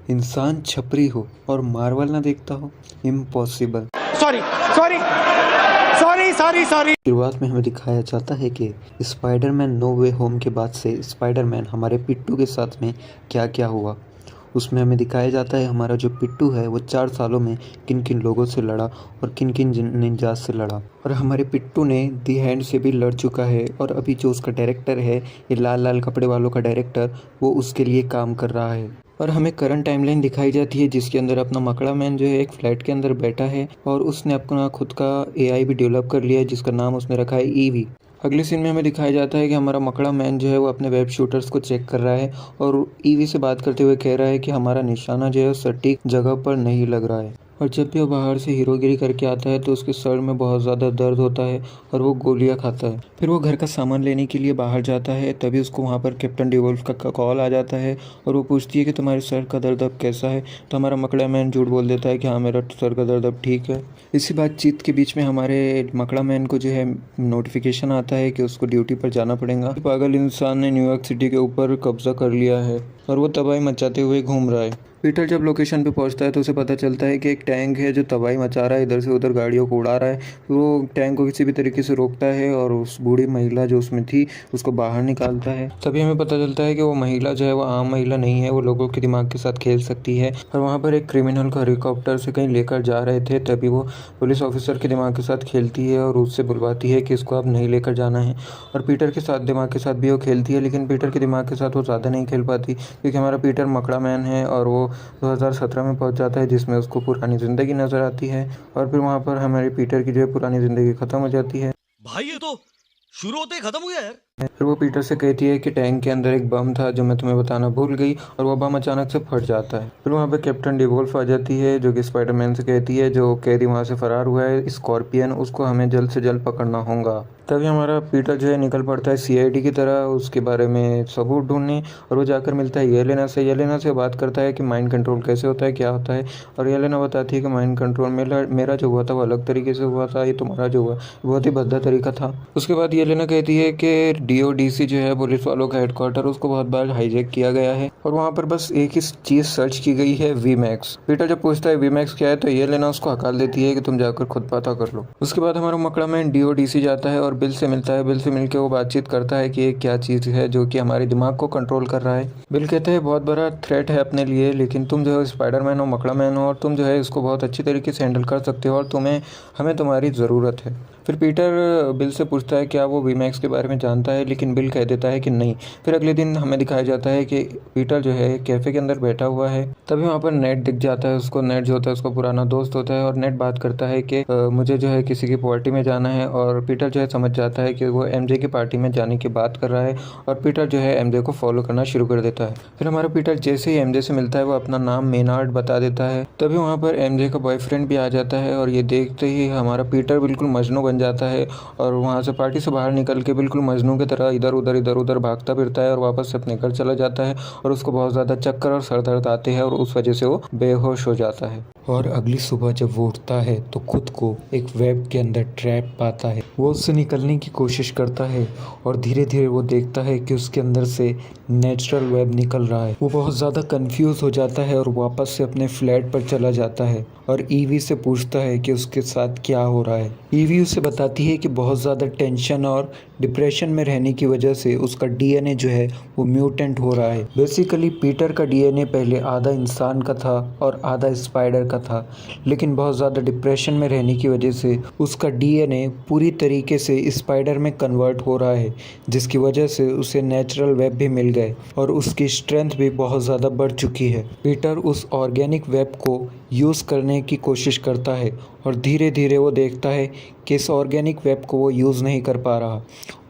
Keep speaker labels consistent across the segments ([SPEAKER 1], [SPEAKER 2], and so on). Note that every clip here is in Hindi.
[SPEAKER 1] इंसान छपरी हो और मार्वल ना देखता हो, impossible.
[SPEAKER 2] Sorry sorry sorry sorry sorry.
[SPEAKER 1] शुरुआत में हमें दिखाया जाता है कि स्पाइडरमैन नो वे होम के बाद से स्पाइडरमैन हमारे पिट्टू के साथ में क्या क्या हुआ। उसमें हमें दिखाया जाता है हमारा जो पिट्टू है वो 4 सालों में किन किन लोगों से लड़ा और किन किन निंजास से लड़ा, और हमारे पिट्टू ने दी हैंड से भी लड़ चुका है। और अभी जो उसका डायरेक्टर है, ये लाल लाल कपड़े वालों का डायरेक्टर, वो उसके लिए काम कर रहा है। और हमें करंट टाइमलाइन दिखाई जाती है जिसके अंदर अपना मकड़ा मैन जो है एक फ्लैट के अंदर बैठा है और उसने अपना खुद का एआई भी डेवलप कर लिया है जिसका नाम उसने रखा है ईवी। अगले सीन में हमें दिखाया जाता है कि हमारा मकड़ा मैन जो है वो अपने वेब शूटर्स को चेक कर रहा है और ईवी से बात करते हुए कह रहा है कि हमारा निशाना जो है सटीक जगह पर नहीं लग रहा है। और जब भी वो बाहर से हीरोगिरी करके आता है तो उसके सर में बहुत ज़्यादा दर्द होता है और वो गोलियां खाता है। फिर वो घर का सामान लेने के लिए बाहर जाता है, तभी उसको वहाँ पर कैप्टन डिवोल्फ का कॉल आ जाता है और वो पूछती है कि तुम्हारे सर का दर्द अब कैसा है। तो हमारा मकड़ा मैन झूठ बोल देता है कि हाँ, मेरा सर का दर्द अब ठीक है। इसी बातचीत के बीच में हमारे मकड़ा मैन को जो है नोटिफिकेशन आता है कि उसको ड्यूटी पर जाना पड़ेगा। पागल इंसान ने न्यूयॉर्क सिटी के ऊपर कब्जा कर लिया है और वो तबाही मचाते हुए घूम रहा है। पीटर जब लोकेशन पे पहुंचता है तो उसे पता चलता है कि एक टैंक है जो तबाही मचा रहा है, इधर से उधर गाड़ियों को उड़ा रहा है। वो टैंक को किसी भी तरीके से रोकता है और उस बूढ़ी महिला जो उसमें थी उसको बाहर निकालता है। तभी हमें पता चलता है कि वो महिला जो है वो आम महिला नहीं है, वो लोगों के दिमाग के साथ खेल सकती है। और वहाँ पर एक क्रिमिनल को हेलीकॉप्टर से कहीं लेकर जा रहे थे, तभी वो पुलिस ऑफिसर के दिमाग के साथ खेलती है और उससे बुलवाती है कि इसको अब नहीं लेकर जाना है। और पीटर के साथ दिमाग के साथ भी वो खेलती है, लेकिन पीटर के दिमाग के साथ वो ज़्यादा नहीं खेल पाती क्योंकि हमारा पीटर मकड़ा मैन है और वो 2017 में पहुंच जाता है जिसमें उसको पुरानी ज़िंदगी नज़र आती है। और फिर वहाँ पर हमारे पीटर की जो है पुरानी ज़िंदगी ख़त्म हो जाती है।
[SPEAKER 3] भाई ये तो शुरू होते ही खत्म हो गया यार।
[SPEAKER 1] फिर वो पीटर से कहती है कि टैंक के अंदर एक बम था जो मैं तुम्हें बताना भूल गई, और वो बम अचानक से फट जाता है। फिर वहाँ पे कैप्टन डिवोल्फ आ जाती है जो कि स्पाइडरमैन से कहती है जो कैदी वहाँ से फरार हुआ है स्कॉर्पियन, उसको हमें जल्द से जल्द पकड़ना होगा। तभी हमारा पीटर जो है निकल पड़ता है सीआईडी की तरह उसके बारे में सबूत ढूंढने, और वो जाकर मिलता है येलेना से। येलेना से बात करता है कि माइंड कंट्रोल कैसे होता है, क्या होता है। और येलेना बताती है कि माइंड कंट्रोल मेरा जो हुआ था वो अलग तरीके से हुआ था, ये तुम्हारा जो हुआ बहुत ही भद्दा तरीका था। उसके बाद येलेना कहती है कि डीओडीसी जो है पुलिस वालों का हेडक्वार्टर, उसको बहुत बार हाईजैक किया गया है और वहाँ पर बस एक ही चीज़ सर्च की गई है, वीमैक्स। पीटर जब पूछता है वीमैक्स क्या है तो येलेना उसको हकाल देती है कि तुम जाकर खुद पता कर लो। उसके बाद हमारा मकड़ा मैन डीओडीसी जाता है और बिल से मिलता है। बिल से मिलकर वो बातचीत करता है कि ये क्या चीज़ है जो कि हमारे दिमाग को कंट्रोल कर रहा है। बिल कहते हैं बहुत बड़ा थ्रेट है अपने लिए, लेकिन तुम जो है स्पाइडरमैन हो, मकड़ा मैन हो, और तुम जो है इसको बहुत अच्छी तरीके से हैंडल कर सकते हो और हमें तुम्हारी ज़रूरत है। फिर पीटर बिल से पूछता है क्या वो वीमैक्स के बारे में जानता है, लेकिन बिल कह देता है कि नहीं। फिर अगले दिन हमें दिखाया जाता है कि पीटर जो है कैफ़े के अंदर बैठा हुआ है, तभी वहाँ पर नेट दिख जाता है उसको। नेट जो होता है उसका पुराना दोस्त होता है और नेट बात करता है कि मुझे जो है किसी की पार्टी में जाना है, और पीटर जो है समझ जाता है कि वो एमजे की पार्टी में जाने की बात कर रहा है और पीटर जो है एमजे को फॉलो करना शुरू कर देता है। फिर हमारा पीटर जैसे ही एमजे से मिलता है वो अपना नाम मेनार्ड बता देता है, तभी वहाँ पर एमजे का बॉयफ्रेंड भी आ जाता है और ये देखते ही हमारा पीटर बिल्कुल मजनू बन जाता है और वहाँ से पार्टी से बाहर निकल के बिल्कुल मजनू की तरह इधर उधर भागता फिरता है और वापस से अपने घर चला जाता है और उसको बहुत ज़्यादा चक्कर और सर दर्द आते हैं और उस वजह से वो बेहोश हो जाता है। और अगली सुबह जब वो उठता है तो खुद को एक वेब के अंदर ट्रैप पाता है। वो उससे निकलने की कोशिश करता है और धीरे धीरे वो देखता है कि उसके अंदर से नेचुरल वेब निकल रहा है। वो बहुत ज़्यादा कंफ्यूज हो जाता है और वापस से अपने फ्लैट पर चला जाता है और ईवी से पूछता है कि उसके साथ क्या हो रहा है। ईवी उसे बताती है कि बहुत ज़्यादा टेंशन और डिप्रेशन में रहने की वजह से उसका डीएनए जो है वो म्यूटेंट हो रहा है। बेसिकली पीटर का डीएनए पहले आधा इंसान का था और आधा स्पाइडर का था, लेकिन बहुत ज़्यादा डिप्रेशन में रहने की वजह से उसका डीएनए पूरी तरीके से स्पाइडर में कन्वर्ट हो रहा है, जिसकी वजह से उसे नेचुरल वेब भी मिल गए और उसकी स्ट्रेंथ भी बहुत ज़्यादा बढ़ चुकी है। पीटर उस ऑर्गेनिक वेब को यूज़ करने की कोशिश करता है और धीरे धीरे वो देखता है कि इस ऑर्गेनिक वेब को वो यूज़ नहीं कर पा रहा,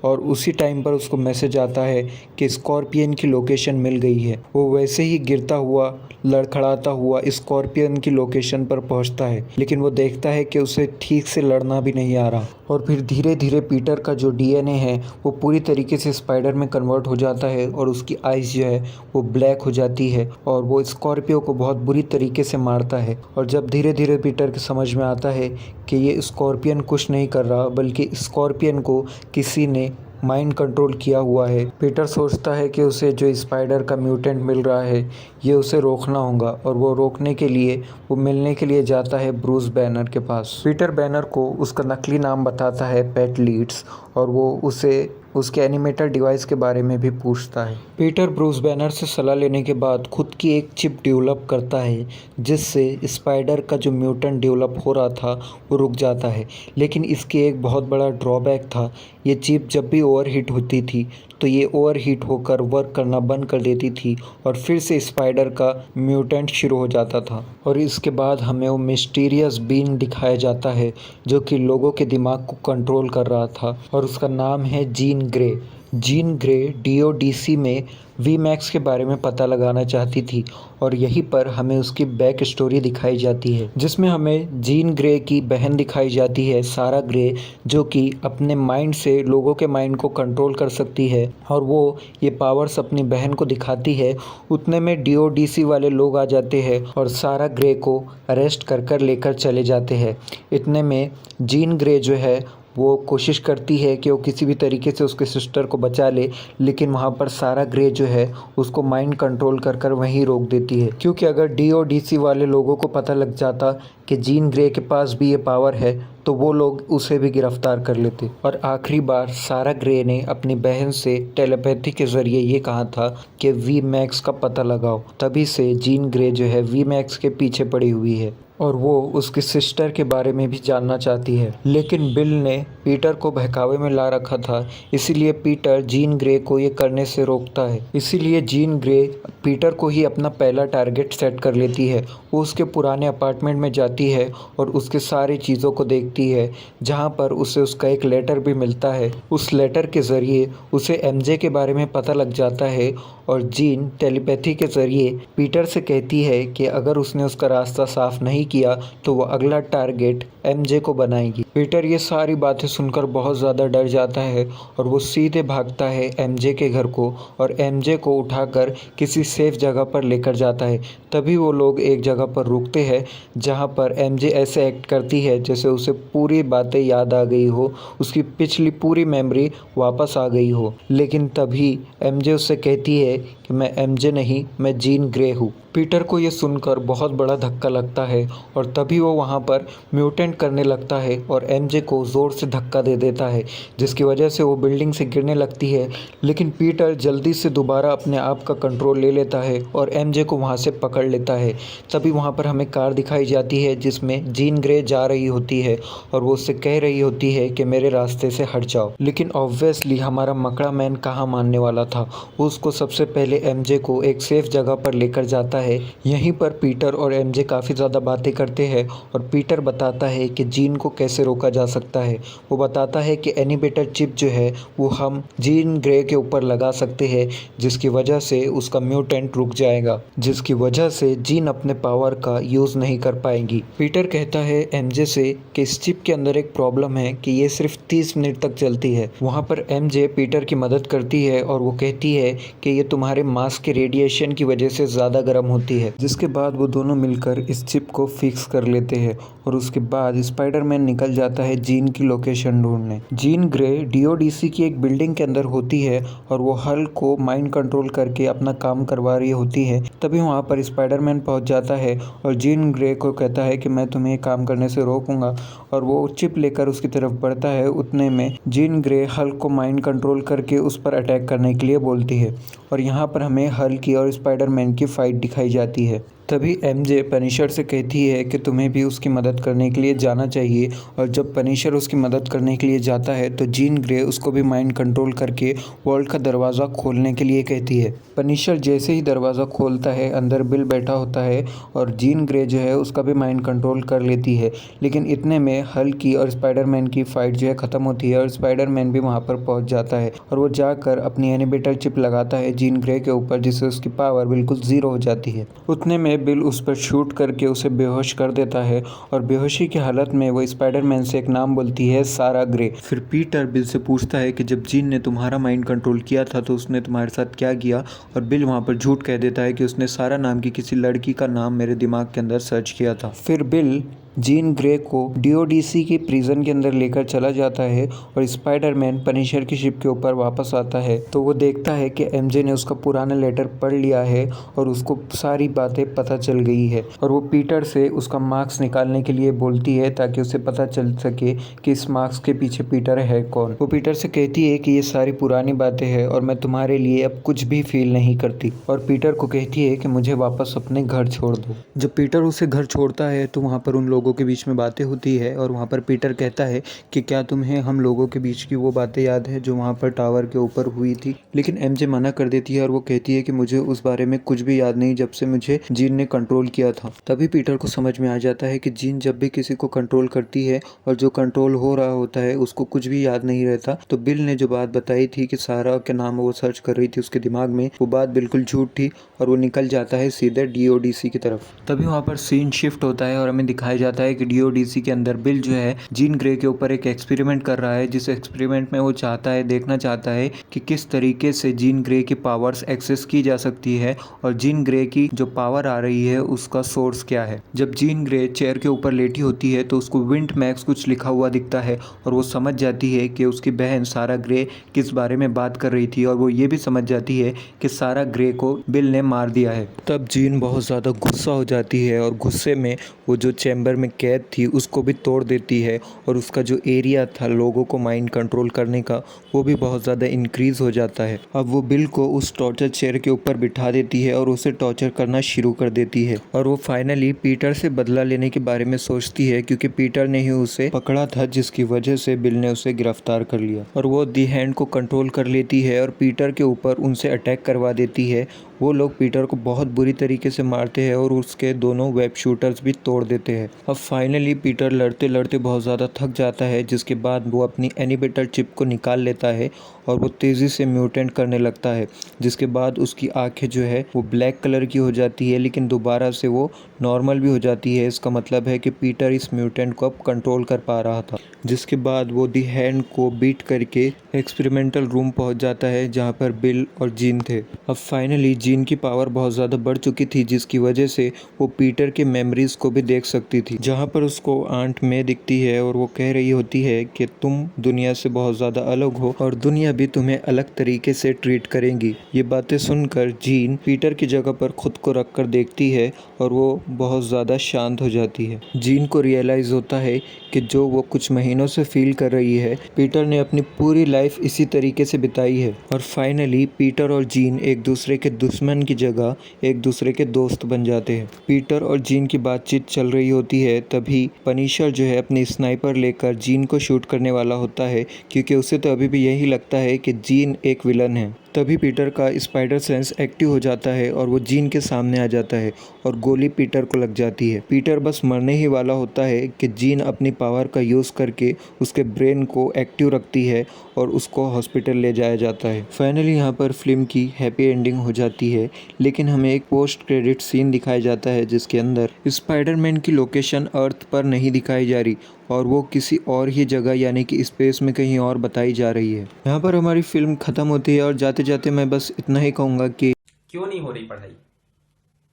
[SPEAKER 1] और उसी टाइम पर उसको मैसेज आता है कि स्कॉर्पियन की लोकेशन मिल गई है। वो वैसे ही गिरता हुआ लड़खड़ाता हुआ स्कॉर्पियन की लोकेशन पर पहुंचता है, लेकिन वो देखता है कि उसे ठीक से लड़ना भी नहीं आ रहा। और फिर धीरे धीरे पीटर का जो डीएनए है वो पूरी तरीके से स्पाइडर में कन्वर्ट हो जाता है और उसकी आइज़ जो है वो ब्लैक हो जाती है और वो स्कॉर्पियो को बहुत बुरी तरीके से मारता है। और जब धीरे धीरे पीटर के समझ में आता है कि ये स्कॉर्पियन कुछ नहीं कर रहा, बल्कि स्कॉर्पियन को किसी ने माइंड कंट्रोल किया हुआ है। पीटर सोचता है कि उसे जो स्पाइडर का म्यूटेंट मिल रहा है ये उसे रोकना होगा और वो रोकने के लिए वो मिलने के लिए जाता है ब्रूस बैनर के पास। पीटर बैनर को उसका नकली नाम बताता है पेट लीड्स और वो उसे उसके एनिमेटर डिवाइस के बारे में भी पूछता है। पीटर ब्रूस बैनर से सलाह लेने के बाद खुद की एक चिप डेवलप करता है जिससे स्पाइडर का जो म्यूटेंट डेवलप हो रहा था वो रुक जाता है। लेकिन इसके एक बहुत बड़ा ड्रॉबैक था, ये चिप जब भी ओवरहीट होती थी तो ये ओवरहीट होकर वर्क करना बंद कर देती थी और फिर से स्पाइडर का म्यूटेंट शुरू हो जाता था। और इसके बाद हमें वो मिस्टीरियस बीइंग दिखाया जाता है जो कि लोगों के दिमाग को कंट्रोल कर रहा था और उसका नाम है जीन ग्रे। जीन ग्रे डीओडीसी में वीमैक्स के बारे में पता लगाना चाहती थी और यहीं पर हमें उसकी बैक स्टोरी दिखाई जाती है जिसमें हमें जीन ग्रे की बहन दिखाई जाती है सारा ग्रे, जो कि अपने माइंड से लोगों के माइंड को कंट्रोल कर सकती है और वो ये पावर्स अपनी बहन को दिखाती है। उतने में डीओडीसी वाले लोग आ जाते हैं और सारा ग्रे को अरेस्ट कर लेकर चले जाते हैं। इतने में जीन ग्रे जो है वो कोशिश करती है कि वो किसी भी तरीके से उसके सिस्टर को बचा ले, लेकिन वहाँ पर सारा ग्रे जो है उसको माइंड कंट्रोल कर वहीं रोक देती है, क्योंकि अगर डीओडीसी वाले लोगों को पता लग जाता कि जीन ग्रे के पास भी ये पावर है तो वो लोग उसे भी गिरफ्तार कर लेते। और आखिरी बार सारा ग्रे ने अपनी बहन से टेलीपैथी के ज़रिए ये कहा था कि वीमैक्स का पता लगाओ। तभी से जीन ग्रे जो है वीमैक्स के पीछे पड़ी हुई है और वो उसकी सिस्टर के बारे में भी जानना चाहती है। लेकिन बिल ने पीटर को बहकावे में ला रखा था, इसीलिए पीटर जीन ग्रे को ये करने से रोकता है। इसीलिए जीन ग्रे पीटर को ही अपना पहला टारगेट सेट कर लेती है। वो उसके पुराने अपार्टमेंट में जाती है और उसके सारी चीज़ों को देखती है, जहाँ पर उसे उसका एक लेटर भी मिलता है। उस लेटर के ज़रिए उसे एमजे के बारे में पता लग जाता है और जीन टेलीपैथी के ज़रिए पीटर से कहती है कि अगर उसने उसका रास्ता साफ नहीं किया तो वो अगला टारगेट एमजे को बनाएगी। पीटर ये सारी बातें सुनकर बहुत ज़्यादा डर जाता है और वो सीधे भागता है एमजे के घर को और एमजे को उठाकर किसी सेफ जगह पर लेकर जाता है। तभी वो लोग एक जगह पर रुकते हैं जहाँ पर एमजे ऐसे एक्ट करती है जैसे उसे पूरी बातें याद आ गई हो, उसकी पिछली पूरी मेमोरी वापस आ गई हो। लेकिन तभी एमजे उससे कहती है कि मैं एमजे नहीं, मैं जीन ग्रे हूँ। पीटर को ये सुनकर बहुत बड़ा धक्का लगता है और तभी वो वहाँ पर म्यूटेंट करने लगता है और एमजे को ज़ोर से धक्का दे देता है, जिसकी वजह से वो बिल्डिंग से गिरने लगती है। लेकिन पीटर जल्दी से दोबारा अपने आप का कंट्रोल ले लेता है और एमजे को वहाँ से पकड़ लेता है। तभी वहाँ पर हमें कार दिखाई जाती है जिसमें जीन ग्रे जा रही होती है और वो उससे कह रही होती है कि मेरे रास्ते से हट जाओ। लेकिन ऑब्वियसली हमारा मकड़ा मैन कहाँ मानने वाला था, वो उसको सबसे पहले एमजे को एक सेफ जगह पर लेकर जाता है। यहीं पर पीटर और एमजे काफ़ी ज़्यादा बातें करते हैं और पीटर बताता है कि जीन को कैसे रोका जा सकता है। वो बताता है कि एनिमेटर चिप जो है वो हम जीन ग्रे के ऊपर लगा सकते हैं, जिसकी वजह से उसका म्यूटेंट रुक जाएगा, जिसकी वजह से जीन अपने पावर का यूज़ नहीं कर पाएंगी। पीटर कहता है एमजे से कि इस चिप के अंदर एक प्रॉब्लम है कि ये सिर्फ 30 मिनट तक चलती है। वहाँ पर एमजे पीटर की मदद करती है और वो कहती है कि ये तुम्हारे मास्क के रेडिएशन की वजह से ज़्यादा गर्म होती है, जिसके बाद वो दोनों मिलकर इस चिप को फिक्स कर लेते हैं और उसके बाद स्पाइडरमैन निकल जाता है जीन की लोकेशन ढूंढने। जीन ग्रे डीओडीसी की एक बिल्डिंग के अंदर होती है और वो हल्क को माइंड कंट्रोल करके अपना काम करवा रही होती है। तभी वहाँ पर स्पाइडरमैन पहुँच जाता है और जीन ग्रे को कहता है कि मैं तुम्हें काम करने से रोकूंगा और वो चिप लेकर उसकी तरफ बढ़ता है। उतने में जीन ग्रे हल्क को माइंड कंट्रोल करके उस पर अटैक करने के लिए बोलती है और यहाँ पर हमें हल्क की और स्पाइडरमैन की फाइट दिखाई जाती है। तभी एमजे पनिशर से कहती है कि तुम्हें भी उसकी मदद करने के लिए जाना चाहिए और जब पनिशर उसकी मदद करने के लिए जाता है तो जीन ग्रे उसको भी माइंड कंट्रोल करके वॉल्ट का दरवाज़ा खोलने के लिए कहती है। पनिशर जैसे ही दरवाज़ा खोलता है अंदर बिल बैठा होता है और जीन ग्रे जो है उसका भी माइंड कंट्रोल कर लेती है। लेकिन इतने में हल्क की और स्पाइडरमैन की फाइट जो है ख़त्म होती है और स्पाइडरमैन भी वहाँ पर पहुँच जाता है और वो जाकर अपनी एनिमेटर चिप लगाता है जीन ग्रे के ऊपर, जिससे उसकी पावर बिल्कुल ज़ीरो हो जाती है। उतने में बिल उस पर शूट करके उसे बेहोश कर देता है और बेहोशी की हालत में वो स्पाइडरमैन से एक नाम बोलती है, सारा ग्रे। फिर पीटर बिल से पूछता है कि जब जीन ने तुम्हारा माइंड कंट्रोल किया था तो उसने तुम्हारे साथ क्या किया, और बिल वहाँ पर झूठ कह देता है कि उसने सारा नाम की किसी लड़की का नाम मेरे दिमाग के अंदर सर्च किया था। फिर बिल जीन ग्रे को डीओडीसी के प्रिजन के अंदर लेकर चला जाता है और स्पाइडरमैन पनिशर की शिप के ऊपर वापस आता है तो वो देखता है कि एमजे ने उसका पुराना लेटर पढ़ लिया है और उसको सारी बातें पता चल गई है और वो पीटर से उसका मार्क्स निकालने के लिए बोलती है ताकि उसे पता चल सके कि इस मार्क्स के पीछे पीटर है कौन। वो पीटर से कहती है कि ये सारी पुरानी बातें हैं और मैं तुम्हारे लिए अब कुछ भी फील नहीं करती और पीटर को कहती है कि मुझे वापस अपने घर छोड़ दो। जब पीटर उसे घर छोड़ता है तो वहाँ पर उन लोगों के बीच में बातें होती है और वहाँ पर पीटर कहता है कि क्या तुम्हें हम लोगों के बीच की वो बातें याद है जो वहाँ पर टावर के ऊपर हुई थी। लेकिन एमजे मना कर देती है और वो कहती है कि मुझे उस बारे में कुछ भी याद नहीं जब से मुझे जीन ने कंट्रोल किया था। तभी पीटर को समझ में आ जाता है कि जीन जब भी किसी को कंट्रोल करती है और जो कंट्रोल हो रहा होता है उसको कुछ भी याद नहीं रहता। तो बिल ने जो बात बताई थी कि सारा के नाम वो सर्च कर रही थी उसके दिमाग में, वो बात बिल्कुल झूठ थी और वो निकल जाता है सीधे डीओडीसी की तरफ। तभी वहाँ पर सीन शिफ्ट होता है और हमें दिखाया जाता है कि डीओडीसी के अंदर बिल जो है जीन ग्रे के ऊपर एक एक्सपेरिमेंट कर रहा है, जिस एक्सपेरिमेंट में वो देखना चाहता है कि किस तरीके से जीन ग्रे की पावर्स एक्सेस की जा सकती है और जीन ग्रे की जो पावर आ रही है उसका सोर्स क्या है। जब जीन ग्रे चेयर के ऊपर लेटी होती है तो उसको विंट मैक्स कुछ लिखा हुआ दिखता है और वो समझ जाती है कि उसकी बहन सारा ग्रे किस बारे में बात कर रही थी और वो ये भी समझ जाती है कि सारा ग्रे को बिल ने मार दिया है। तब जीन बहुत ज़्यादा गुस्सा हो जाती है और गुस्से में वो जो चैम्बर में कैद थी उसको भी तोड़ देती है और उसका जो एरिया था लोगों को माइंड कंट्रोल करने का वो भी बहुत ज़्यादा इंक्रीज़ हो जाता है। अब वो बिल को उस टॉर्चर चेयर के ऊपर बिठा देती है और उसे टॉर्चर करना शुरू कर देती है और वो फाइनली पीटर से बदला लेने के बारे में सोचती है क्योंकि पीटर ने ही उसे पकड़ा था जिसकी वजह से बिल ने उसे गिरफ्तार कर लिया और वो दी हैंड को कंट्रोल कर लेती है और पीटर के ऊपर उनसे अटैक करवा देती है। वो लोग पीटर को बहुत बुरी तरीके से मारते हैं और उसके दोनों वेब शूटर्स भी तोड़ देते हैं। अब फाइनली पीटर लड़ते लड़ते बहुत ज़्यादा थक जाता है जिसके बाद वो अपनी एनिबेटर चिप को निकाल लेता है और वो तेज़ी से म्यूटेंट करने लगता है, जिसके बाद उसकी आंखें जो है वो ब्लैक कलर की हो जाती है लेकिन दोबारा से वो नॉर्मल भी हो जाती है। इसका मतलब है कि पीटर इस म्यूटेंट को अब कंट्रोल कर पा रहा था। जिसके बाद वो दी हैंड को बीट करके एक्सपेरिमेंटल रूम पहुंच जाता है जहां पर बिल और जीन थे। अब फाइनली जीन की पावर बहुत ज़्यादा बढ़ चुकी थी जिसकी वजह से वो पीटर के मेमोरीज को भी देख सकती थी, जहां पर उसको आंट में दिखती है और वो कह रही होती है कि तुम दुनिया से बहुत ज़्यादा अलग हो और दुनिया भी तुम्हें अलग तरीके से ट्रीट करेंगी। ये बातें सुनकर जीन पीटर की जगह पर खुद को रख कर देखती है और वो बहुत ज़्यादा शांत हो जाती है। जीन को रियलाइज़ होता है कि जो वो कुछ महीनों से फील कर रही है पीटर ने अपनी पूरी लाइफ इसी तरीके से बिताई है और फाइनली पीटर और जीन एक दूसरे के दुश्मन की जगह एक दूसरे के दोस्त बन जाते हैं। पीटर और जीन की बातचीत चल रही होती है तभी पनिशर जो है अपनी स्नाइपर लेकर जीन को शूट करने वाला होता है क्योंकि उसे तो अभी भी यही लगता है कि जीन एक विलन है। तभी पीटर का स्पाइडर सेंस एक्टिव हो जाता है और वो जीन के सामने आ जाता है और गोली पीटर को लग जाती है। पीटर बस मरने ही वाला होता है कि जीन अपनी पावर का यूज़ करके उसके ब्रेन को एक्टिव रखती है और उसको हॉस्पिटल ले जाया जाता है। फाइनली यहाँ पर फिल्म की हैप्पी एंडिंग हो जाती है, लेकिन हमें एक पोस्ट क्रेडिट सीन दिखाया जाता है जिसके अंदर स्पाइडरमैन की लोकेशन अर्थ पर नहीं दिखाई जा रही और वो किसी और ही जगह यानी कि स्पेस में कहीं और बताई जा रही है। यहाँ पर हमारी फिल्म ख़त्म होती है और जाते जाते मैं बस इतना ही कहूँगा कि
[SPEAKER 4] क्यों नहीं हो रही पढ़ाई?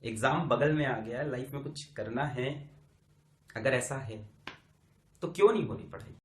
[SPEAKER 4] एग्जाम बगल में आ गया, लाइफ में कुछ करना है, अगर ऐसा है तो क्यों नहीं हो रही पढ़ाई?